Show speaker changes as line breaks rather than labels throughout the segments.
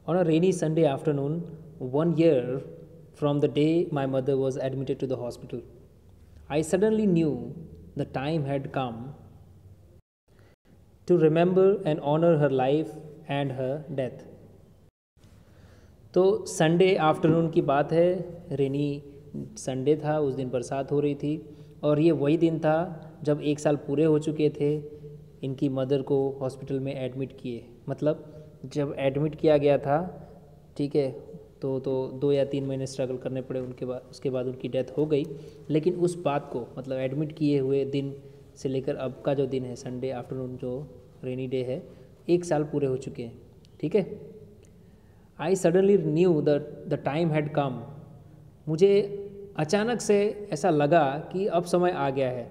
On a rainy Sunday afternoon, 1 year from the day my mother was admitted to the hospital, I suddenly knew the time had come to remember and honor her life and her death. तो Sunday afternoon की बात है, रेनी Sunday था, उस दिन बरसात हो रही थी और ये वही दिन था जब 1 साल पूरे हो चुके थे इनकी मदर को हॉस्पिटल में एडमिट किए। मतलब जब एडमिट किया गया था, ठीक है, तो 2 या 3 महीने स्ट्रगल करने पड़े, उनके बाद उसके बाद उनकी डेथ हो गई। लेकिन उस बात को, मतलब एडमिट किए हुए दिन से लेकर अब का जो दिन है संडे आफ्टरनून, जो रेनी डे है, 1 साल पूरे हो चुके हैं, ठीक है। I suddenly new the time had come. मुझे अचानक से ऐसा लगा कि अब समय आ गया है।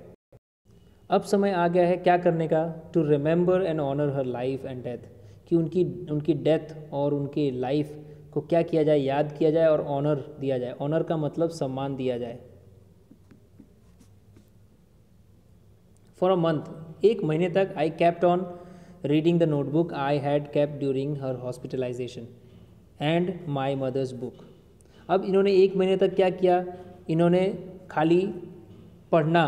अब समय आ गया है क्या करने का? To remember and honour her life and death, कि उनकी डेथ और उनकी लाइफ को क्या किया जाए, याद किया जाए और ऑनर दिया जाए। ऑनर का मतलब सम्मान दिया जाए। फॉर अ मंथ, 1 महीने तक, I kept on reading the notebook I had kept during her hospitalisation and my mother's book. अब इन्होंने 1 महीने तक क्या किया? इन्होंने खाली पढ़ना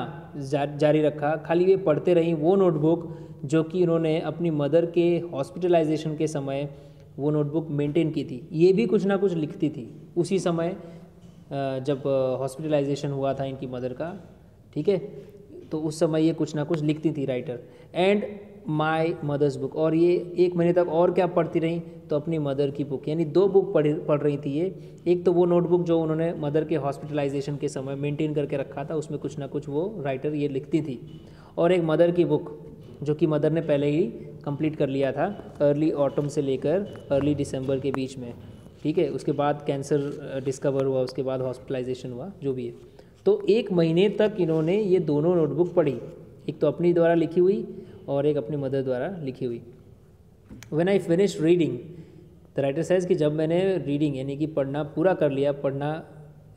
जारी रखा, खाली ये पढ़ते रहीं वो नोटबुक जो कि इन्होंने अपनी मदर के हॉस्पिटलाइजेशन के समय वो नोटबुक मेंटेन की थी। ये भी कुछ ना कुछ लिखती थी उसी समय जब हॉस्पिटलाइजेशन हुआ था इनकी मदर का, ठीक है, तो उस समय ये कुछ ना कुछ लिखती थी, writer. And my mother's book, और ये 1 महीने तक और क्या पढ़ती रहीं? तो अपनी मदर की बुक, यानी 2 बुक पढ़ रही थी ये। एक तो वो नोटबुक जो उन्होंने मदर के हॉस्पिटलाइजेशन के समय मेंटेन करके रखा था, उसमें कुछ ना कुछ वो राइटर ये लिखती थी, और एक मदर की बुक जो कि मदर ने पहले ही कंप्लीट कर लिया था अर्ली ऑटम से लेकर अर्ली दिसंबर के बीच में, ठीक है। उसके बाद कैंसर डिस्कवर हुआ, उसके बाद हॉस्पिटलाइजेशन हुआ, जो भी है। तो 1 महीने तक इन्होंने ये दोनों नोटबुक पढ़ी, एक तो अपनी द्वारा लिखी हुई और एक अपनी मदर द्वारा लिखी हुई। When I finish reading, the writer says कि जब मैंने रीडिंग यानी कि पढ़ना पूरा कर लिया, पढ़ना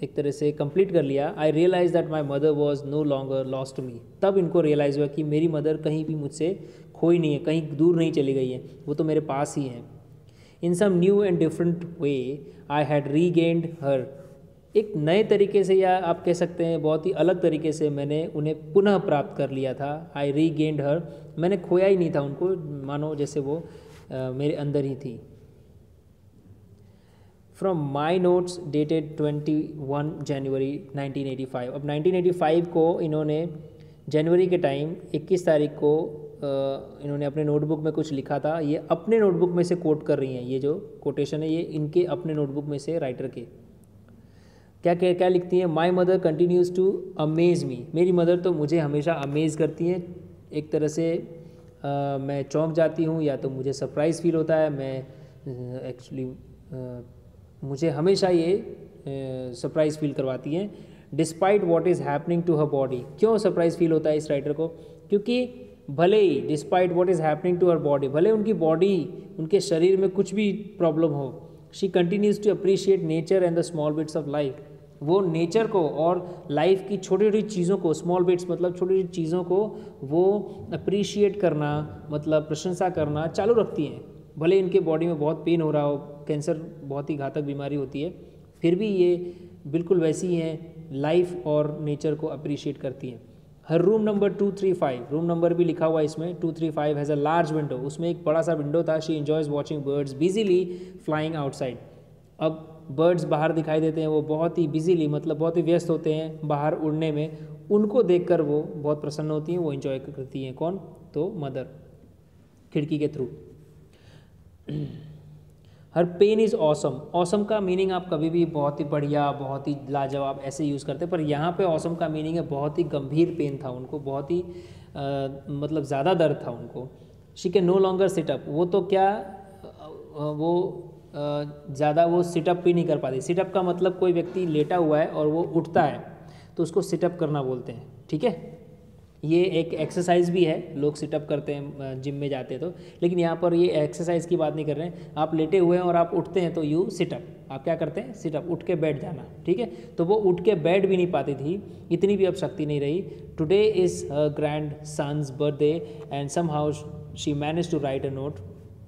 एक तरह से कंप्लीट कर लिया, I realise that my mother was no longer lost me. तब इनको रियलाइज़ हुआ कि मेरी मदर कहीं भी मुझसे खोई नहीं है, कहीं दूर नहीं चली गई है, वो तो मेरे पास ही हैं। In some new and different way I had regained her. एक नए तरीके से, या आप कह सकते हैं बहुत ही अलग तरीके से, मैंने उन्हें पुनः प्राप्त कर लिया था। आई रीगेन्ड हर, मैंने खोया ही नहीं था उनको, मानो जैसे वो मेरे अंदर ही थी। फ्रॉम माई नोट्स डेटेड 21 जनवरी 1985। अब 1985 को इन्होंने जनवरी के टाइम 21 तारीख को इन्होंने अपने नोटबुक में कुछ लिखा था। ये अपने नोटबुक में से कोट कर रही हैं, ये जो कोटेशन है ये इनके अपने नोटबुक में से, राइटर के। क्या लिखती हैं? My mother continues to amaze me. मेरी मदर तो मुझे हमेशा अमेज़ करती हैं, एक तरह से मैं चौंक जाती हूँ या तो मुझे सरप्राइज़ फील होता है। मैं एक्चुअली मुझे हमेशा ये सरप्राइज़ फील करवाती हैं। Despite what is happening to her body. क्यों सरप्राइज़ फील होता है इस राइटर को? क्योंकि भले ही despite what is happening to her body, भले उनकी बॉडी, उनके शरीर में कुछ भी प्रॉब्लम हो, she continues to appreciate nature and the small bits of life. वो नेचर को और लाइफ की छोटी छोटी चीज़ों को, स्मॉल बिट्स मतलब छोटी छोटी चीज़ों को वो अप्रिशिएट करना, मतलब प्रशंसा करना चालू रखती हैं। भले इनके बॉडी में बहुत पेन हो रहा हो, कैंसर बहुत ही घातक बीमारी होती है, फिर भी ये बिल्कुल वैसी ही हैं, लाइफ और नेचर को अप्रिशिएट करती हैं। हर रूम नंबर 235, रूम नंबर भी लिखा हुआ है इसमें, 235 हैज़ अ लार्ज विंडो। उसमें एक बड़ा सा विंडो था। She enjoys watching birds busily flying outside. अब बर्ड्स बाहर दिखाई देते हैं, वो बहुत ही बिजीली मतलब बहुत ही व्यस्त होते हैं बाहर उड़ने में। उनको देखकर वो बहुत प्रसन्न होती हैं, वो एंजॉय करती हैं। कौन? तो मदर, खिड़की के through. Her pain is awesome. Awesome का मीनिंग आप कभी भी बहुत ही बढ़िया, बहुत ही लाजवाब ऐसे यूज़ करते हैं, पर यहाँ पे ऑसम का मीनिंग है बहुत ही गंभीर पेन था उनको, बहुत ही मतलब ज़्यादा दर्द था उनको। She can no longer sit up. वो तो क्या, वो ज़्यादा वो सिटअप भी नहीं कर पाती। सिटअप का मतलब कोई व्यक्ति लेटा हुआ है और वो उठता है तो उसको सिटअप करना बोलते हैं, ठीक है। ये एक एक्सरसाइज भी है, लोग सिटअप करते हैं जिम में जाते हैं तो, लेकिन यहाँ पर ये एक्सरसाइज की बात नहीं कर रहे हैं। आप लेटे हुए हैं और आप उठते हैं तो यू सिटअप, आप क्या करते हैं? सिटअप, उठ के बैठ जाना, ठीक है। तो वो उठ के बैठ भी नहीं पाती थी, इतनी भी अब शक्ति नहीं रही। Today is her grandson's birthday and somehow she manage to write a note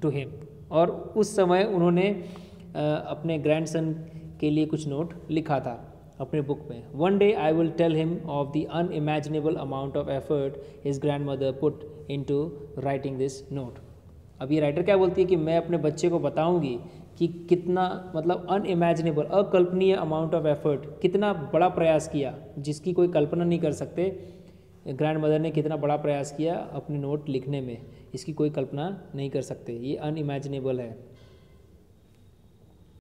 to him. और उस समय उन्होंने अपने ग्रैंडसन के लिए कुछ नोट लिखा था अपने बुक में। One day I will tell him of the unimaginable amount of effort his grandmother put into writing this note. अब ये राइटर क्या बोलती है कि मैं अपने बच्चे को बताऊंगी कि कितना मतलब अनइमेजिनेबल अकल्पनीय अमाउंट ऑफ एफर्ट, कितना बड़ा प्रयास किया जिसकी कोई कल्पना नहीं कर सकते। ग्रैंड मदर ने कितना बड़ा प्रयास किया अपने नोट लिखने में, इसकी कोई कल्पना नहीं कर सकते, ये अनइमेजिनेबल है।